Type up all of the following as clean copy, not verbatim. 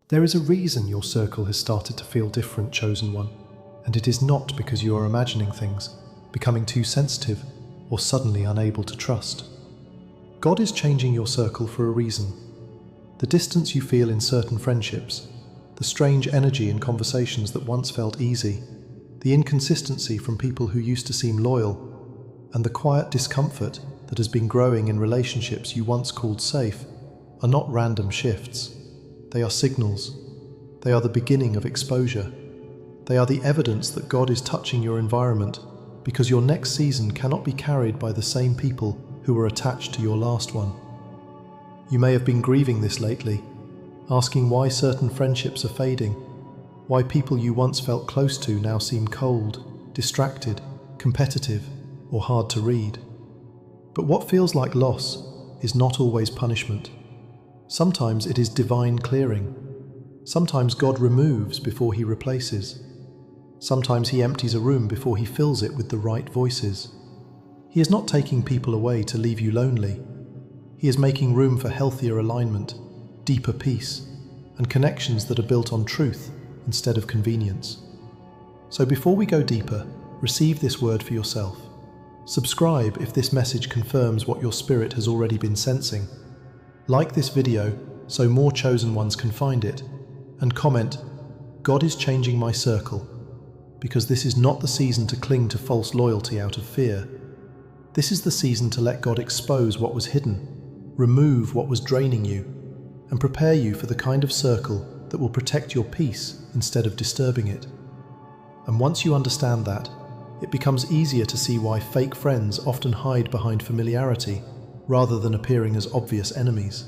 There is a reason your circle has started to feel different, chosen one, and it is not because you are imagining things, becoming too sensitive, or suddenly unable to trust. God is changing your circle for a reason. The distance you feel in certain friendships, the strange energy in conversations that once felt easy, the inconsistency from people who used to seem loyal, and the quiet discomfort that has been growing in relationships you once called safe, are not random shifts. They are signals. They are the beginning of exposure. They are the evidence that God is touching your environment, because your next season cannot be carried by the same people who were attached to your last one. You may have been grieving this lately, asking why certain friendships are fading, why people you once felt close to now seem cold, distracted, competitive, or hard to read. But what feels like loss is not always punishment. Sometimes it is divine clearing. Sometimes God removes before He replaces. Sometimes He empties a room before He fills it with the right voices. He is not taking people away to leave you lonely. He is making room for healthier alignment, deeper peace, and connections that are built on truth instead of convenience. So before we go deeper, receive this word for yourself. Subscribe if this message confirms what your spirit has already been sensing. Like this video so more chosen ones can find it, and comment, "God is changing my circle," because this is not the season to cling to false loyalty out of fear. This is the season to let God expose what was hidden, remove what was draining you, and prepare you for the kind of circle that will protect your peace instead of disturbing it. And once you understand that, it becomes easier to see why fake friends often hide behind familiarity rather than appearing as obvious enemies.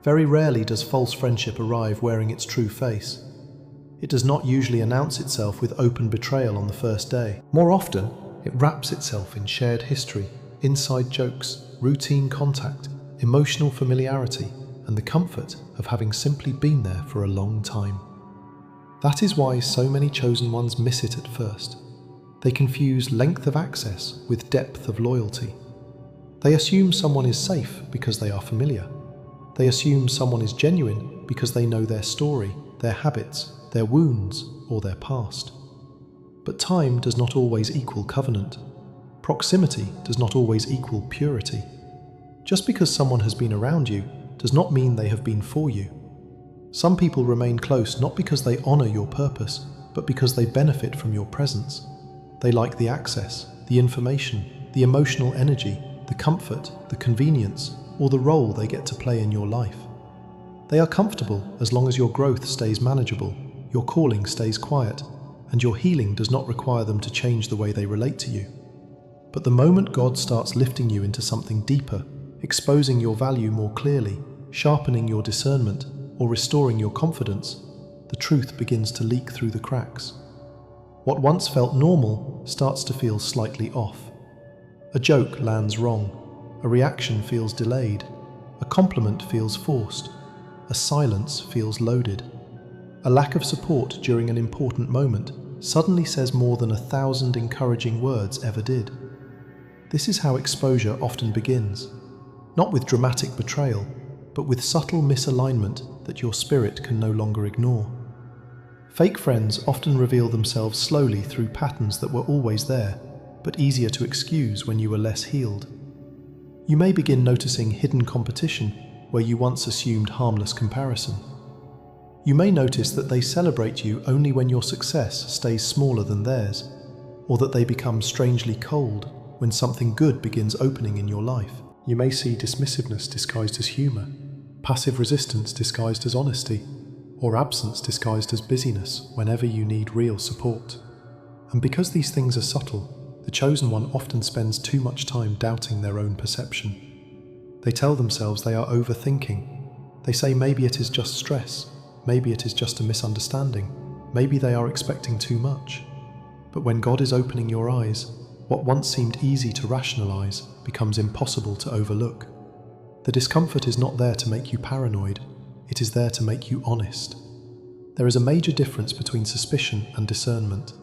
Very rarely does false friendship arrive wearing its true face. It does not usually announce itself with open betrayal on the first day. More often, it wraps itself in shared history, inside jokes, routine contact, emotional familiarity, and the comfort of having simply been there for a long time. That is why so many chosen ones miss it at first. They confuse length of access with depth of loyalty. They assume someone is safe because they are familiar. They assume someone is genuine because they know their story, their habits, their wounds, or their past. But time does not always equal covenant. Proximity does not always equal purity. Just because someone has been around you does not mean they have been for you. Some people remain close not because they honor your purpose, but because they benefit from your presence. They like the access, the information, the emotional energy, the comfort, the convenience, or the role they get to play in your life. They are comfortable as long as your growth stays manageable, your calling stays quiet, and your healing does not require them to change the way they relate to you. But the moment God starts lifting you into something deeper, exposing your value more clearly, sharpening your discernment, or restoring your confidence, the truth begins to leak through the cracks. What once felt normal starts to feel slightly off. A joke lands wrong, a reaction feels delayed, a compliment feels forced, a silence feels loaded. A lack of support during an important moment suddenly says more than 1,000 encouraging words ever did. This is how exposure often begins, not with dramatic betrayal, but with subtle misalignment that your spirit can no longer ignore. Fake friends often reveal themselves slowly through patterns that were always there, but easier to excuse when you were less healed. You may begin noticing hidden competition where you once assumed harmless comparison. You may notice that they celebrate you only when your success stays smaller than theirs, or that they become strangely cold when something good begins opening in your life. You may see dismissiveness disguised as humor, passive resistance disguised as honesty, or absence disguised as busyness whenever you need real support. And because these things are subtle, the chosen one often spends too much time doubting their own perception. They tell themselves they are overthinking. They say maybe it is just stress, maybe it is just a misunderstanding, maybe they are expecting too much. But when God is opening your eyes, what once seemed easy to rationalize becomes impossible to overlook. The discomfort is not there to make you paranoid, it is there to make you honest. There is a major difference between suspicion and discernment.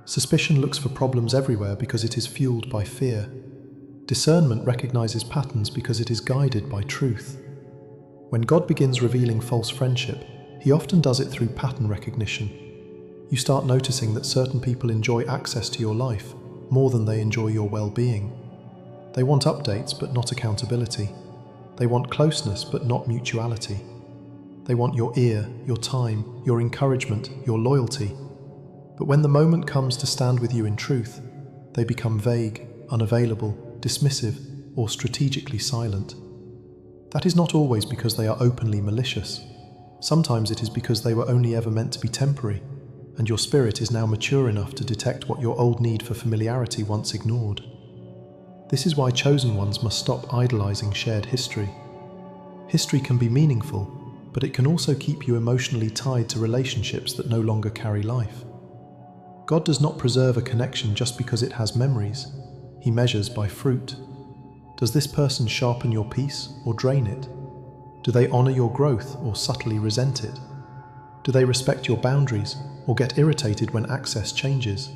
Suspicion looks for problems everywhere because it is fueled by fear. Discernment recognizes patterns because it is guided by truth. When God begins revealing false friendship, He often does it through pattern recognition. You start noticing that certain people enjoy access to your life more than they enjoy your well-being. They want updates but not accountability. They want closeness but not mutuality. They want your ear, your time, your encouragement, your loyalty. But when the moment comes to stand with you in truth, they become vague, unavailable, dismissive, or strategically silent. That is not always because they are openly malicious. Sometimes it is because they were only ever meant to be temporary, and your spirit is now mature enough to detect what your old need for familiarity once ignored. This is why chosen ones must stop idolizing shared history. History can be meaningful, but it can also keep you emotionally tied to relationships that no longer carry life. God does not preserve a connection just because it has memories. He measures by fruit. Does this person sharpen your peace or drain it? Do they honor your growth or subtly resent it? Do they respect your boundaries or get irritated when access changes?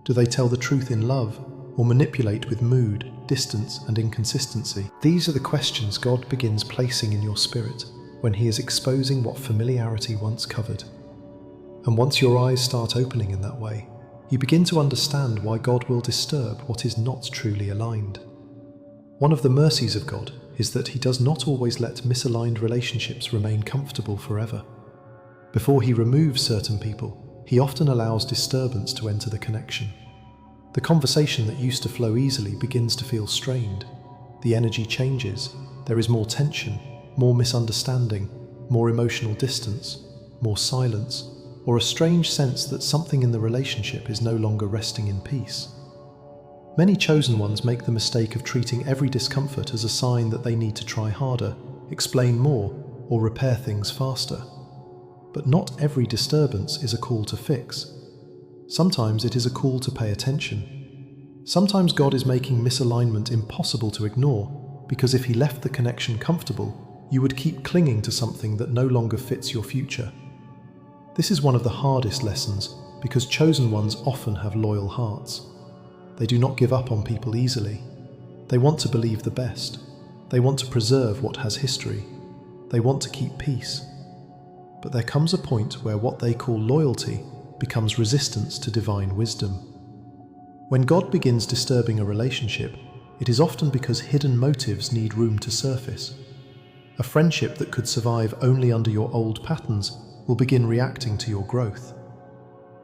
Do they tell the truth in love or manipulate with mood, distance, and inconsistency? These are the questions God begins placing in your spirit when He is exposing what familiarity once covered. And once your eyes start opening in that way, you begin to understand why God will disturb what is not truly aligned. One of the mercies of God is that He does not always let misaligned relationships remain comfortable forever. Before He removes certain people, He often allows disturbance to enter the connection. The conversation that used to flow easily begins to feel strained. The energy changes. There is more tension, more misunderstanding, more emotional distance, more silence, or a strange sense that something in the relationship is no longer resting in peace. Many chosen ones make the mistake of treating every discomfort as a sign that they need to try harder, explain more, or repair things faster. But not every disturbance is a call to fix. Sometimes it is a call to pay attention. Sometimes God is making misalignment impossible to ignore, because if He left the connection comfortable, you would keep clinging to something that no longer fits your future. This is one of the hardest lessons, because chosen ones often have loyal hearts. They do not give up on people easily. They want to believe the best. They want to preserve what has history. They want to keep peace. But there comes a point where what they call loyalty becomes resistance to divine wisdom. When God begins disturbing a relationship, it is often because hidden motives need room to surface. A friendship that could survive only under your old patterns will begin reacting to your growth.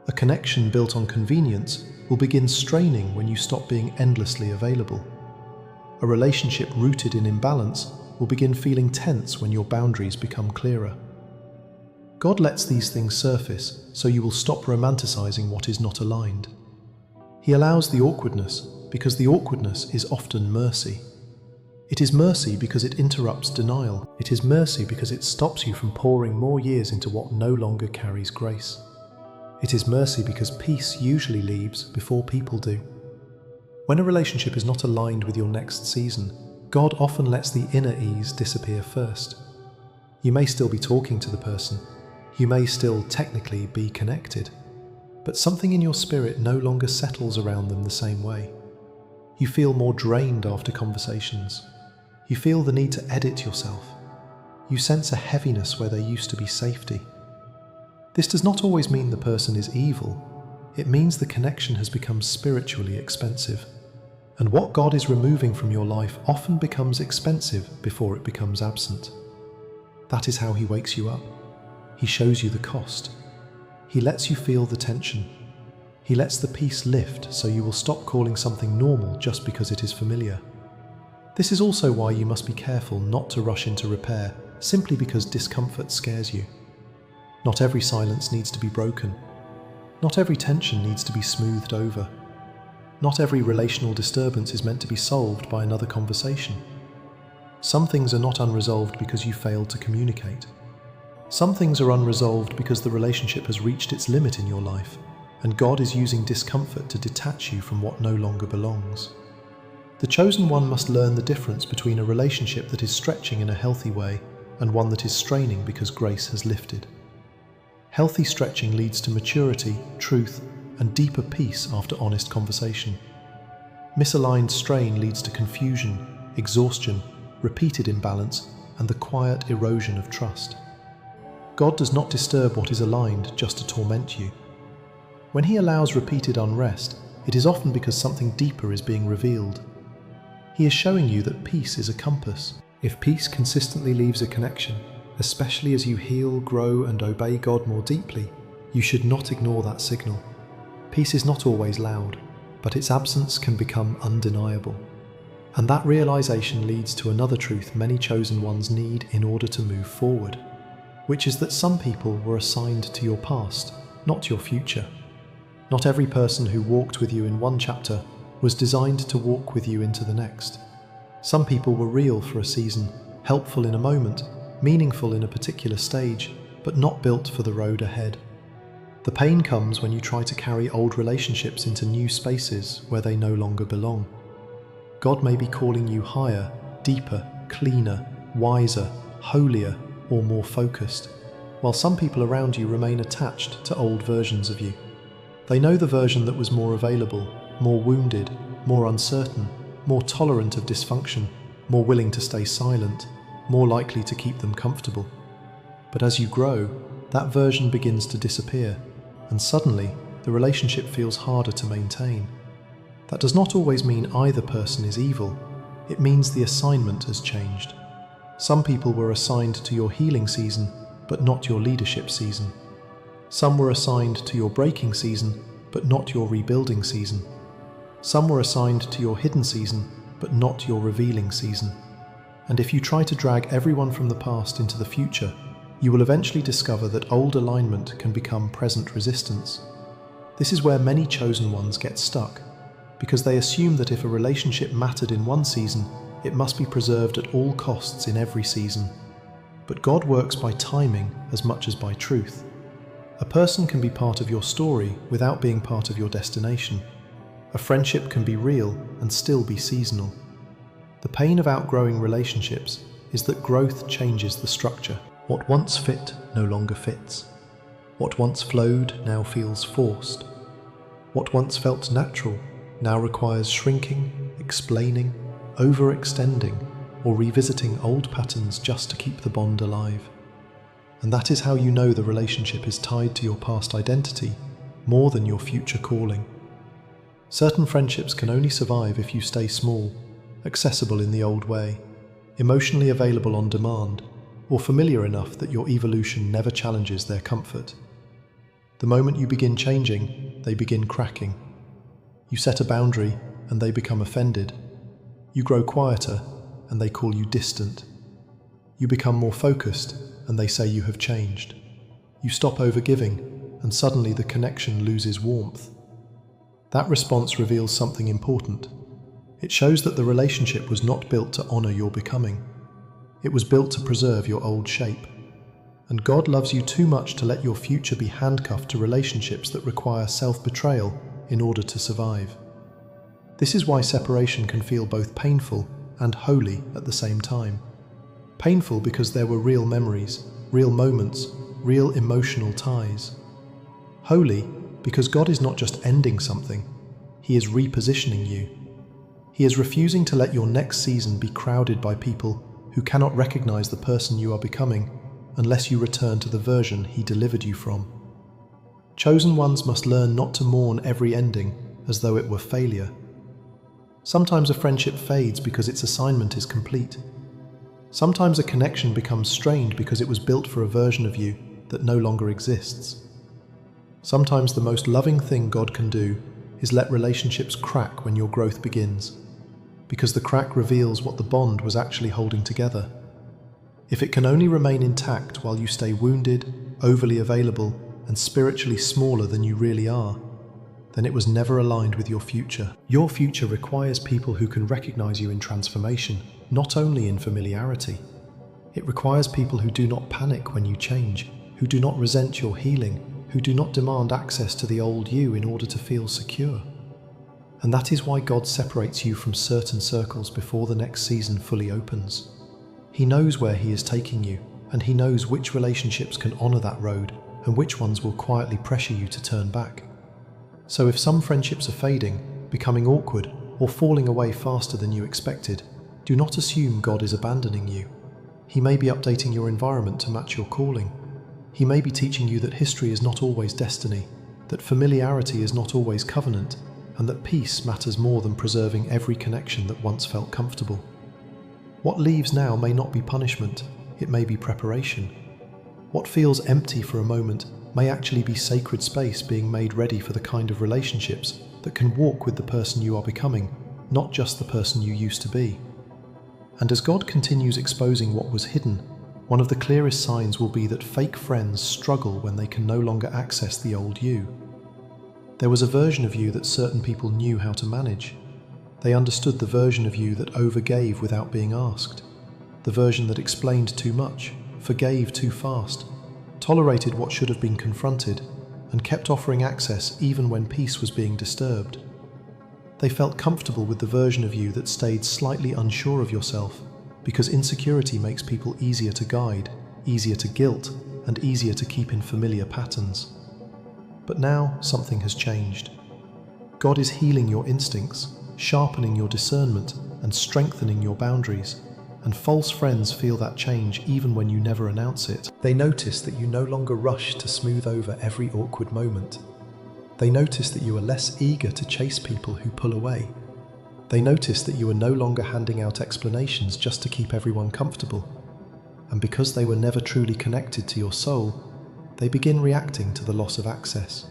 A connection built on convenience will begin straining when you stop being endlessly available. A relationship rooted in imbalance will begin feeling tense when your boundaries become clearer. God lets these things surface so you will stop romanticizing what is not aligned. He allows the awkwardness because the awkwardness is often mercy. It is mercy because it interrupts denial. It is mercy because it stops you from pouring more years into what no longer carries grace. It is mercy because peace usually leaves before people do. When a relationship is not aligned with your next season, God often lets the inner ease disappear first. You may still be talking to the person. You may still technically be connected. But something in your spirit no longer settles around them the same way. You feel more drained after conversations. You feel the need to edit yourself. You sense a heaviness where there used to be safety. This does not always mean the person is evil. It means the connection has become spiritually expensive. And what God is removing from your life often becomes expensive before it becomes absent. That is how He wakes you up. He shows you the cost. He lets you feel the tension. He lets the peace lift so you will stop calling something normal just because it is familiar. This is also why you must be careful not to rush into repair simply because discomfort scares you. Not every silence needs to be broken. Not every tension needs to be smoothed over. Not every relational disturbance is meant to be solved by another conversation. Some things are not unresolved because you failed to communicate. Some things are unresolved because the relationship has reached its limit in your life, and God is using discomfort to detach you from what no longer belongs. The chosen one must learn the difference between a relationship that is stretching in a healthy way and one that is straining because grace has lifted. Healthy stretching leads to maturity, truth, and deeper peace after honest conversation. Misaligned strain leads to confusion, exhaustion, repeated imbalance, and the quiet erosion of trust. God does not disturb what is aligned just to torment you. When He allows repeated unrest, it is often because something deeper is being revealed. He is showing you that peace is a compass. If peace consistently leaves a connection, especially as you heal, grow, and obey God more deeply, you should not ignore that signal. Peace is not always loud, but its absence can become undeniable. And that realization leads to another truth many chosen ones need in order to move forward, which is that some people were assigned to your past, not your future. Not every person who walked with you in one chapter was designed to walk with you into the next. Some people were real for a season, helpful in a moment, meaningful in a particular stage, but not built for the road ahead. The pain comes when you try to carry old relationships into new spaces where they no longer belong. God may be calling you higher, deeper, cleaner, wiser, holier, or more focused, while some people around you remain attached to old versions of you. They know the version that was more available, more wounded, more uncertain, more tolerant of dysfunction, more willing to stay silent, more likely to keep them comfortable. But as you grow, that version begins to disappear, and suddenly the relationship feels harder to maintain. That does not always mean either person is evil. It means the assignment has changed. Some people were assigned to your healing season, but not your leadership season. Some were assigned to your breaking season, but not your rebuilding season. Some were assigned to your hidden season, but not your revealing season. And if you try to drag everyone from the past into the future, you will eventually discover that old alignment can become present resistance. This is where many chosen ones get stuck, because they assume that if a relationship mattered in one season, it must be preserved at all costs in every season. But God works by timing as much as by truth. A person can be part of your story without being part of your destination. A friendship can be real and still be seasonal. The pain of outgrowing relationships is that growth changes the structure. What once fit no longer fits. What once flowed now feels forced. What once felt natural now requires shrinking, explaining, overextending, or revisiting old patterns just to keep the bond alive. And that is how you know the relationship is tied to your past identity more than your future calling. Certain friendships can only survive if you stay small, accessible in the old way, emotionally available on demand, or familiar enough that your evolution never challenges their comfort. The moment you begin changing, they begin cracking. You set a boundary and they become offended. You grow quieter and they call you distant. You become more focused and they say you have changed. You stop overgiving and suddenly the connection loses warmth. That response reveals something important. It shows that the relationship was not built to honor your becoming. It was built to preserve your old shape. And God loves you too much to let your future be handcuffed to relationships that require self-betrayal in order to survive. This is why separation can feel both painful and holy at the same time. Painful because there were real memories, real moments, real emotional ties. Holy because God is not just ending something, He is repositioning you. He is refusing to let your next season be crowded by people who cannot recognize the person you are becoming unless you return to the version He delivered you from. Chosen ones must learn not to mourn every ending as though it were failure. Sometimes a friendship fades because its assignment is complete. Sometimes a connection becomes strained because it was built for a version of you that no longer exists. Sometimes the most loving thing God can do is let relationships crack when your growth begins, because the crack reveals what the bond was actually holding together. If it can only remain intact while you stay wounded, overly available, and spiritually smaller than you really are, then it was never aligned with your future. Your future requires people who can recognize you in transformation, not only in familiarity. It requires people who do not panic when you change, who do not resent your healing, who do not demand access to the old you in order to feel secure. And that is why God separates you from certain circles before the next season fully opens. He knows where He is taking you, and He knows which relationships can honor that road and which ones will quietly pressure you to turn back. So if some friendships are fading, becoming awkward, or falling away faster than you expected, do not assume God is abandoning you. He may be updating your environment to match your calling. He may be teaching you that history is not always destiny, that familiarity is not always covenant, and that peace matters more than preserving every connection that once felt comfortable. What leaves now may not be punishment, it may be preparation. What feels empty for a moment may actually be sacred space being made ready for the kind of relationships that can walk with the person you are becoming, not just the person you used to be. And as God continues exposing what was hidden, one of the clearest signs will be that fake friends struggle when they can no longer access the old you. There was a version of you that certain people knew how to manage. They understood the version of you that overgave without being asked, the version that explained too much, forgave too fast, tolerated what should have been confronted, and kept offering access even when peace was being disturbed. They felt comfortable with the version of you that stayed slightly unsure of yourself, because insecurity makes people easier to guide, easier to guilt, and easier to keep in familiar patterns. But now something has changed. God is healing your instincts, sharpening your discernment, and strengthening your boundaries. And false friends feel that change even when you never announce it. They notice that you no longer rush to smooth over every awkward moment. They notice that you are less eager to chase people who pull away. They notice that you are no longer handing out explanations just to keep everyone comfortable. And because they were never truly connected to your soul, they begin reacting to the loss of access.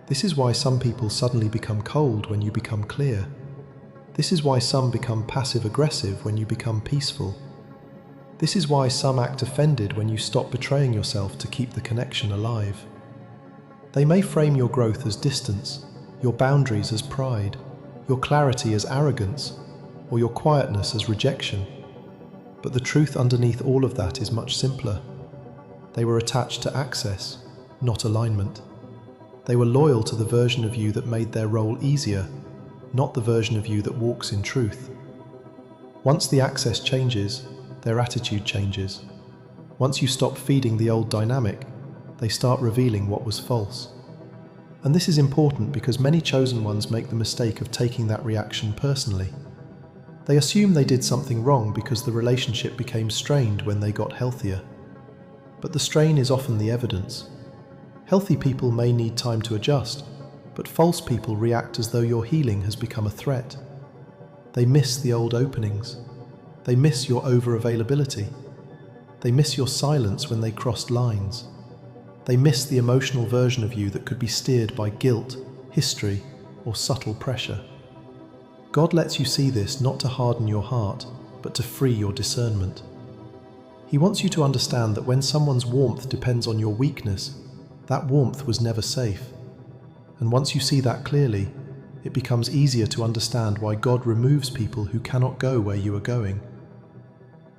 This is why some people suddenly become cold when you become clear. This is why some become passive-aggressive when you become peaceful. This is why some act offended when you stop betraying yourself to keep the connection alive. They may frame your growth as distance, your boundaries as pride, your clarity as arrogance, or your quietness as rejection. But the truth underneath all of that is much simpler. They were attached to access, not alignment. They were loyal to the version of you that made their role easier, not the version of you that walks in truth. Once the access changes, their attitude changes. Once you stop feeding the old dynamic, they start revealing what was false. And this is important because many chosen ones make the mistake of taking that reaction personally. They assume they did something wrong because the relationship became strained when they got healthier. But the strain is often the evidence. Healthy people may need time to adjust, but false people react as though your healing has become a threat. They miss the old openings. They miss your over-availability. They miss your silence when they crossed lines. They miss the emotional version of you that could be steered by guilt, history, or subtle pressure. God lets you see this not to harden your heart, but to free your discernment. He wants you to understand that when someone's warmth depends on your weakness, that warmth was never safe. And once you see that clearly, it becomes easier to understand why God removes people who cannot go where you are going.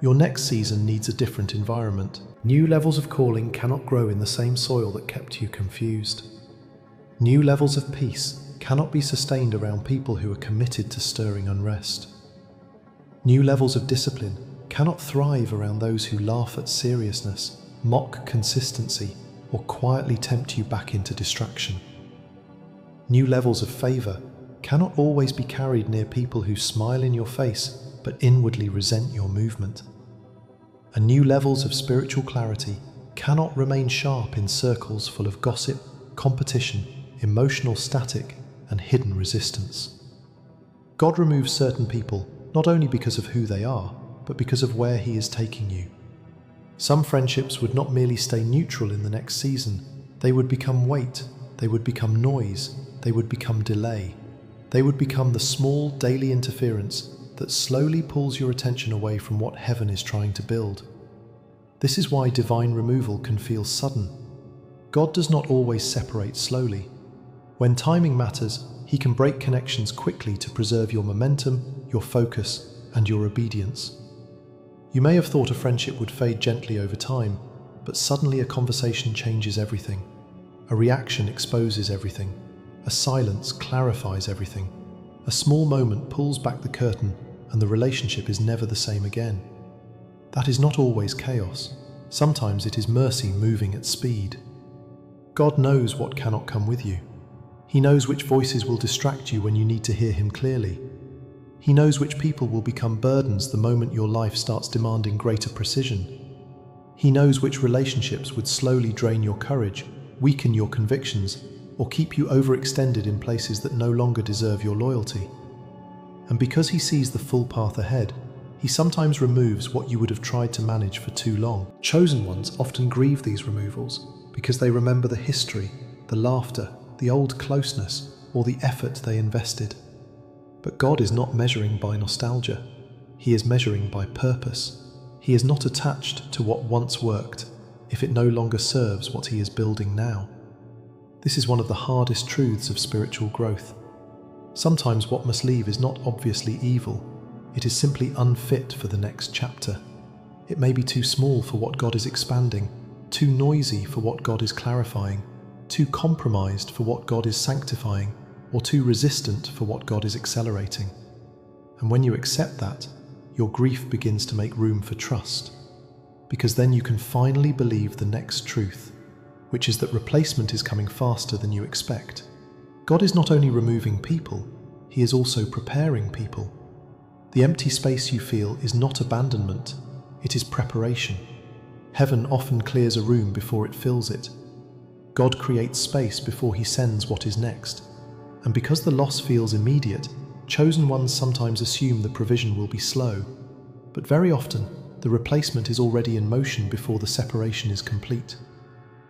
Your next season needs a different environment. New levels of calling cannot grow in the same soil that kept you confused. New levels of peace cannot be sustained around people who are committed to stirring unrest. New levels of discipline cannot thrive around those who laugh at seriousness, mock consistency, or quietly tempt you back into distraction. New levels of favor cannot always be carried near people who smile in your face but inwardly resent your movement. And new levels of spiritual clarity cannot remain sharp in circles full of gossip, competition, emotional static, and hidden resistance. God removes certain people not only because of who they are, but because of where He is taking you. Some friendships would not merely stay neutral in the next season, they would become weight, they would become noise, they would become delay. They would become the small daily interference that slowly pulls your attention away from what heaven is trying to build. This is why divine removal can feel sudden. God does not always separate slowly. When timing matters, He can break connections quickly to preserve your momentum, your focus, and your obedience. You may have thought a friendship would fade gently over time, but suddenly a conversation changes everything. A reaction exposes everything. A silence clarifies everything. A small moment pulls back the curtain, and the relationship is never the same again. That is not always chaos. Sometimes it is mercy moving at speed. God knows what cannot come with you. He knows which voices will distract you when you need to hear Him clearly. He knows which people will become burdens the moment your life starts demanding greater precision. He knows which relationships would slowly drain your courage, weaken your convictions, or keep you overextended in places that no longer deserve your loyalty. And because he sees the full path ahead, he sometimes removes what you would have tried to manage for too long. Chosen ones often grieve these removals because they remember the history, the laughter, the old closeness, or the effort they invested. But God is not measuring by nostalgia. He is measuring by purpose. He is not attached to what once worked if it no longer serves what he is building now. This is one of the hardest truths of spiritual growth. Sometimes what must leave is not obviously evil. It is simply unfit for the next chapter. It may be too small for what God is expanding, too noisy for what God is clarifying, too compromised for what God is sanctifying, or too resistant for what God is accelerating. And when you accept that, your grief begins to make room for trust, because then you can finally believe the next truth, which is that replacement is coming faster than you expect. God is not only removing people, he is also preparing people. The empty space you feel is not abandonment, it is preparation. Heaven often clears a room before it fills it. God creates space before he sends what is next. And because the loss feels immediate, chosen ones sometimes assume the provision will be slow. But very often, the replacement is already in motion before the separation is complete.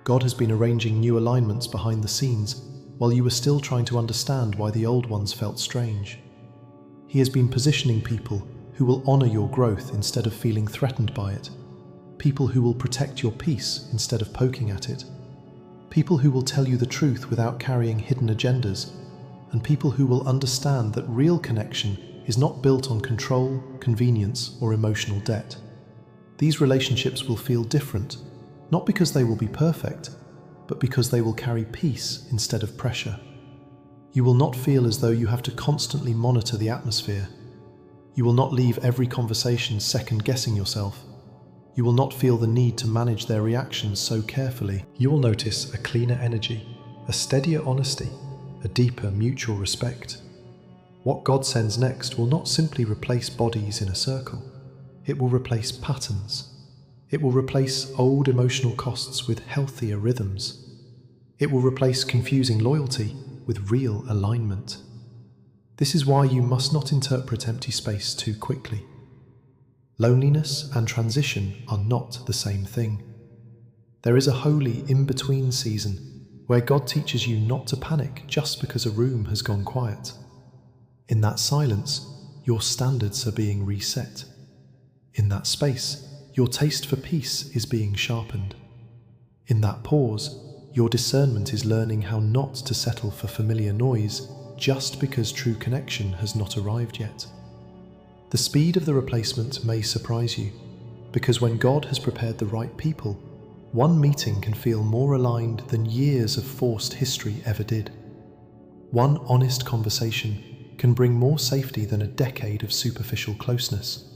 God has been arranging new alignments behind the scenes, while you were still trying to understand why the old ones felt strange. He has been positioning people who will honor your growth instead of feeling threatened by it. People who will protect your peace instead of poking at it. People who will tell you the truth without carrying hidden agendas. And people who will understand that real connection is not built on control, convenience, or emotional debt. These relationships will feel different, not because they will be perfect, but because they will carry peace instead of pressure. You will not feel as though you have to constantly monitor the atmosphere. You will not leave every conversation second-guessing yourself. You will not feel the need to manage their reactions so carefully. You will notice a cleaner energy, a steadier honesty, a deeper mutual respect. What God sends next will not simply replace bodies in a circle. It will replace patterns. It will replace old emotional costs with healthier rhythms. It will replace confusing loyalty with real alignment. This is why you must not interpret empty space too quickly. Loneliness and transition are not the same thing. There is a holy in-between season where God teaches you not to panic just because a room has gone quiet. In that silence, your standards are being reset. In that space, your taste for peace is being sharpened. In that pause, your discernment is learning how not to settle for familiar noise just because true connection has not arrived yet. The speed of the replacement may surprise you, because when God has prepared the right people, one meeting can feel more aligned than years of forced history ever did. One honest conversation can bring more safety than a decade of superficial closeness.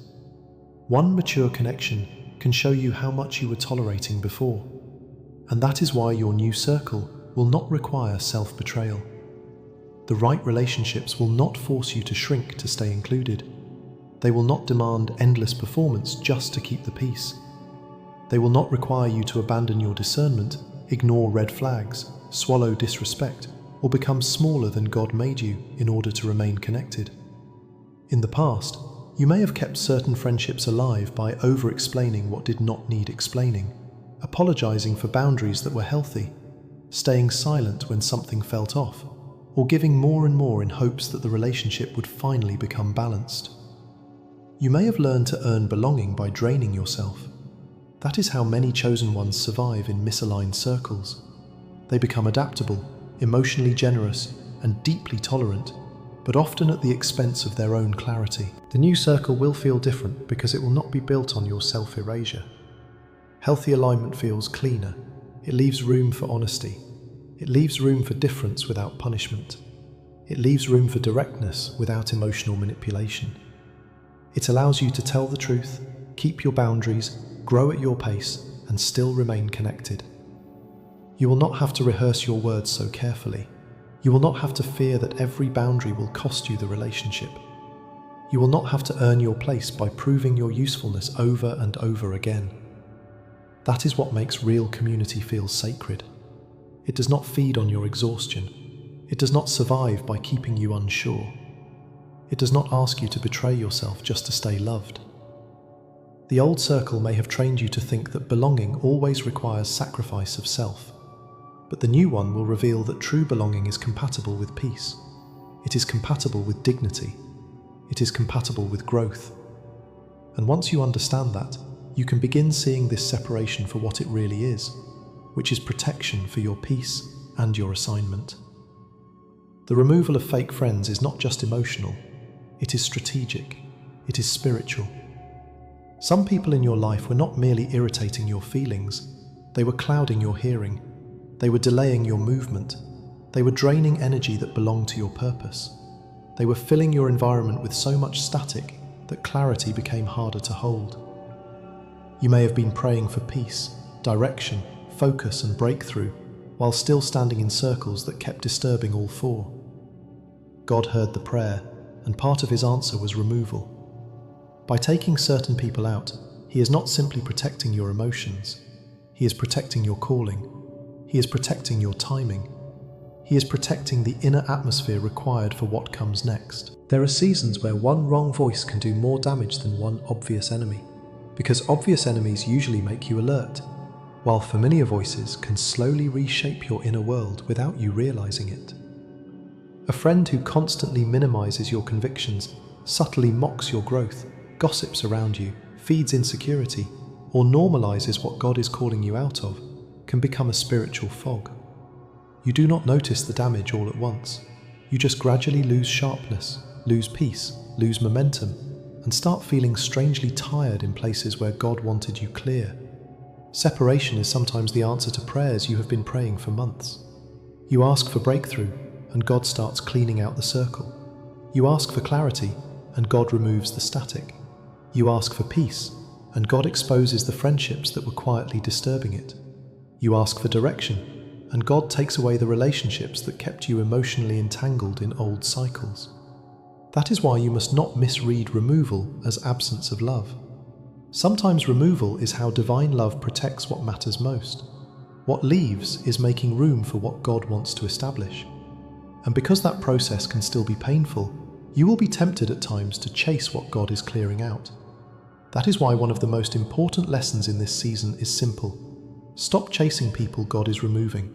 One mature connection can show you how much you were tolerating before. And that is why your new circle will not require self-betrayal. The right relationships will not force you to shrink to stay included. They will not demand endless performance just to keep the peace. They will not require you to abandon your discernment, ignore red flags, swallow disrespect, or become smaller than God made you in order to remain connected. In the past, you may have kept certain friendships alive by over-explaining what did not need explaining, apologizing for boundaries that were healthy, staying silent when something felt off, or giving more and more in hopes that the relationship would finally become balanced. You may have learned to earn belonging by draining yourself. That is how many chosen ones survive in misaligned circles. They become adaptable, emotionally generous, and deeply tolerant, but often at the expense of their own clarity. The new circle will feel different because it will not be built on your self-erasure. Healthy alignment feels cleaner. It leaves room for honesty. It leaves room for difference without punishment. It leaves room for directness without emotional manipulation. It allows you to tell the truth, keep your boundaries, grow at your pace, and still remain connected. You will not have to rehearse your words so carefully. You will not have to fear that every boundary will cost you the relationship. You will not have to earn your place by proving your usefulness over and over again. That is what makes real community feel sacred. It does not feed on your exhaustion. It does not survive by keeping you unsure. It does not ask you to betray yourself just to stay loved. The old circle may have trained you to think that belonging always requires sacrifice of self, but the new one will reveal that true belonging is compatible with peace. It is compatible with dignity. It is compatible with growth. And once you understand that, you can begin seeing this separation for what it really is, which is protection for your peace and your assignment. The removal of fake friends is not just emotional, it is strategic, it is spiritual. Some people in your life were not merely irritating your feelings, they were clouding your hearing, they were delaying your movement, they were draining energy that belonged to your purpose. They were filling your environment with so much static that clarity became harder to hold. You may have been praying for peace, direction, focus and breakthrough, while still standing in circles that kept disturbing all four. God heard the prayer, and part of his answer was removal. By taking certain people out, he is not simply protecting your emotions, he is protecting your calling, he is protecting your timing, he is protecting the inner atmosphere required for what comes next. There are seasons where one wrong voice can do more damage than one obvious enemy, because obvious enemies usually make you alert, while familiar voices can slowly reshape your inner world without you realizing it. A friend who constantly minimizes your convictions, subtly mocks your growth, gossips around you, feeds insecurity, or normalizes what God is calling you out of, can become a spiritual fog. You do not notice the damage all at once. You just gradually lose sharpness, lose peace, lose momentum, and start feeling strangely tired in places where God wanted you clear. Separation is sometimes the answer to prayers you have been praying for months. You ask for breakthrough, and God starts cleaning out the circle. You ask for clarity, and God removes the static. You ask for peace, and God exposes the friendships that were quietly disturbing it. You ask for direction, and God takes away the relationships that kept you emotionally entangled in old cycles. That is why you must not misread removal as absence of love. Sometimes removal is how divine love protects what matters most. What leaves is making room for what God wants to establish. And because that process can still be painful, you will be tempted at times to chase what God is clearing out. That is why one of the most important lessons in this season is simple. Stop chasing people God is removing.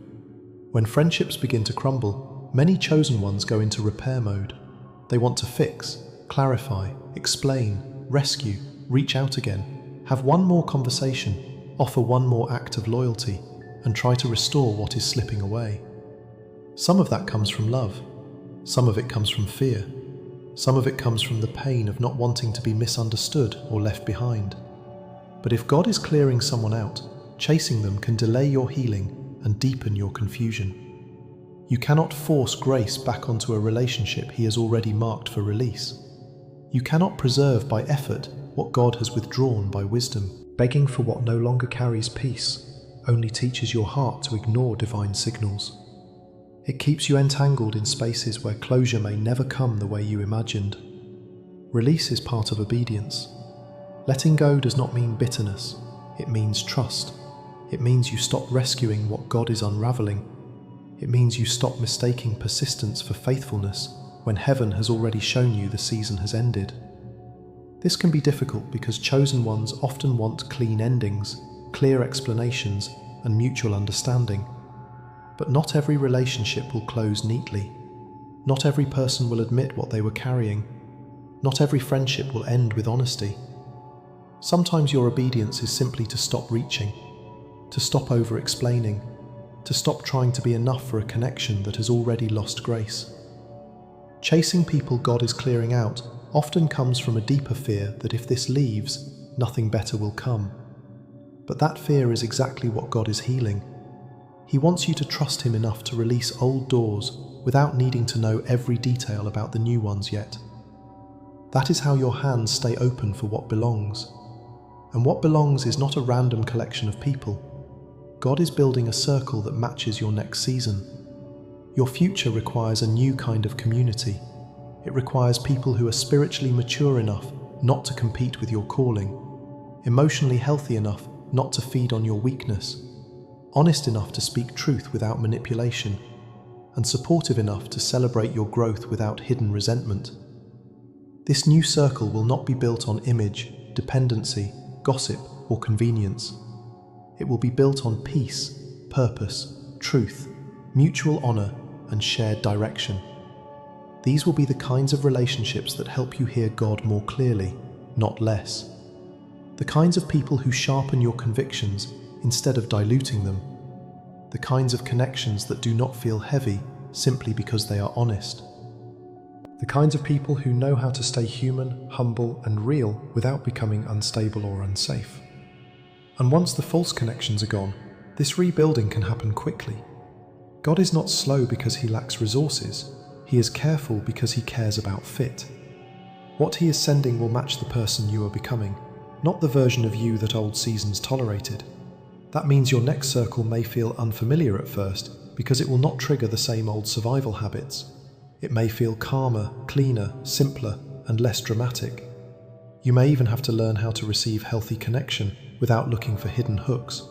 When friendships begin to crumble, many chosen ones go into repair mode. They want to fix, clarify, explain, rescue, reach out again, have one more conversation, offer one more act of loyalty, and try to restore what is slipping away. Some of that comes from love. Some of it comes from fear. Some of it comes from the pain of not wanting to be misunderstood or left behind. But if God is clearing someone out, chasing them can delay your healing and deepen your confusion. You cannot force grace back onto a relationship he has already marked for release. You cannot preserve by effort what God has withdrawn by wisdom. Begging for what no longer carries peace only teaches your heart to ignore divine signals. It keeps you entangled in spaces where closure may never come the way you imagined. Release is part of obedience. Letting go does not mean bitterness, it means trust. It means you stop rescuing what God is unraveling. It means you stop mistaking persistence for faithfulness when heaven has already shown you the season has ended. This can be difficult because chosen ones often want clean endings, clear explanations, and mutual understanding. But not every relationship will close neatly. Not every person will admit what they were carrying. Not every friendship will end with honesty. Sometimes your obedience is simply to stop reaching, to stop over-explaining, to stop trying to be enough for a connection that has already lost grace. Chasing people God is clearing out often comes from a deeper fear that if this leaves, nothing better will come. But that fear is exactly what God is healing. He wants you to trust him enough to release old doors without needing to know every detail about the new ones yet. That is how your hands stay open for what belongs. And what belongs is not a random collection of people. God is building a circle that matches your next season. Your future requires a new kind of community. It requires people who are spiritually mature enough not to compete with your calling, emotionally healthy enough not to feed on your weakness, honest enough to speak truth without manipulation, and supportive enough to celebrate your growth without hidden resentment. This new circle will not be built on image, dependency, gossip, or convenience. It will be built on peace, purpose, truth, mutual honor, and shared direction. These will be the kinds of relationships that help you hear God more clearly, not less. The kinds of people who sharpen your convictions instead of diluting them. The kinds of connections that do not feel heavy simply because they are honest. The kinds of people who know how to stay human, humble, and real without becoming unstable or unsafe. And once the false connections are gone, this rebuilding can happen quickly. God is not slow because he lacks resources. He is careful because he cares about fit. What he is sending will match the person you are becoming, not the version of you that old seasons tolerated. That means your next circle may feel unfamiliar at first because it will not trigger the same old survival habits. It may feel calmer, cleaner, simpler, and less dramatic. You may even have to learn how to receive healthy connection without looking for hidden hooks.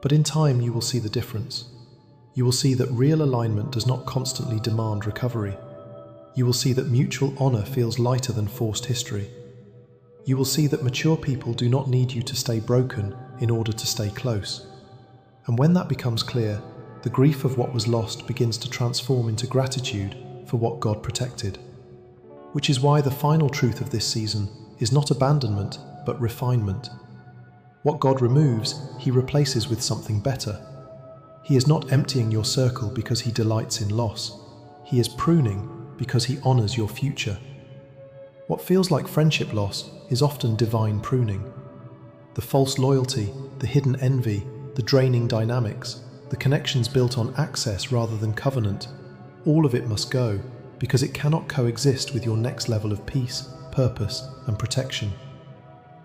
But in time, you will see the difference. You will see that real alignment does not constantly demand recovery. You will see that mutual honor feels lighter than forced history. You will see that mature people do not need you to stay broken in order to stay close. And when that becomes clear, the grief of what was lost begins to transform into gratitude for what God protected. Which is why the final truth of this season is not abandonment, but refinement. What God removes, he replaces with something better. He is not emptying your circle because he delights in loss. He is pruning because he honors your future. What feels like friendship loss is often divine pruning. The false loyalty, the hidden envy, the draining dynamics, the connections built on access rather than covenant, all of it must go because it cannot coexist with your next level of peace, purpose, and protection.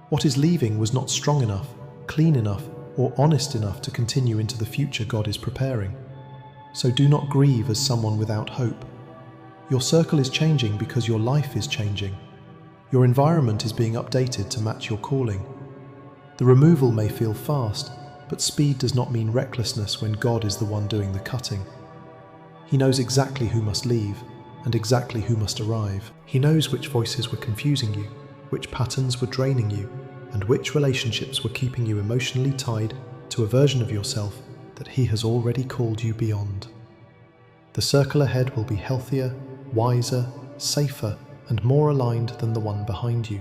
What is leaving was not strong enough, clean enough, or honest enough to continue into the future God is preparing. So do not grieve as someone without hope. Your circle is changing because your life is changing. Your environment is being updated to match your calling. The removal may feel fast, but speed does not mean recklessness when God is the one doing the cutting. He knows exactly who must leave and exactly who must arrive. He knows which voices were confusing you, which patterns were draining you, and which relationships were keeping you emotionally tied to a version of yourself that he has already called you beyond. The circle ahead will be healthier, wiser, safer, and more aligned than the one behind you.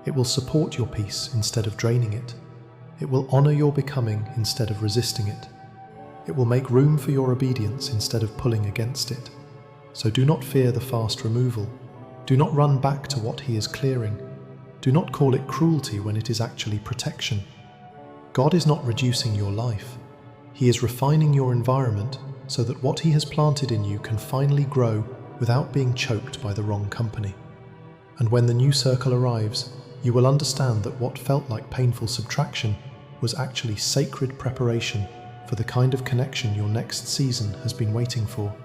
It will support your peace instead of draining it. It will honor your becoming instead of resisting it. It will make room for your obedience instead of pulling against it. So do not fear the fast removal. Do not run back to what he is clearing. Do not call it cruelty when it is actually protection. God is not reducing your life. He is refining your environment so that what he has planted in you can finally grow without being choked by the wrong company. And when the new circle arrives, you will understand that what felt like painful subtraction was actually sacred preparation for the kind of connection your next season has been waiting for.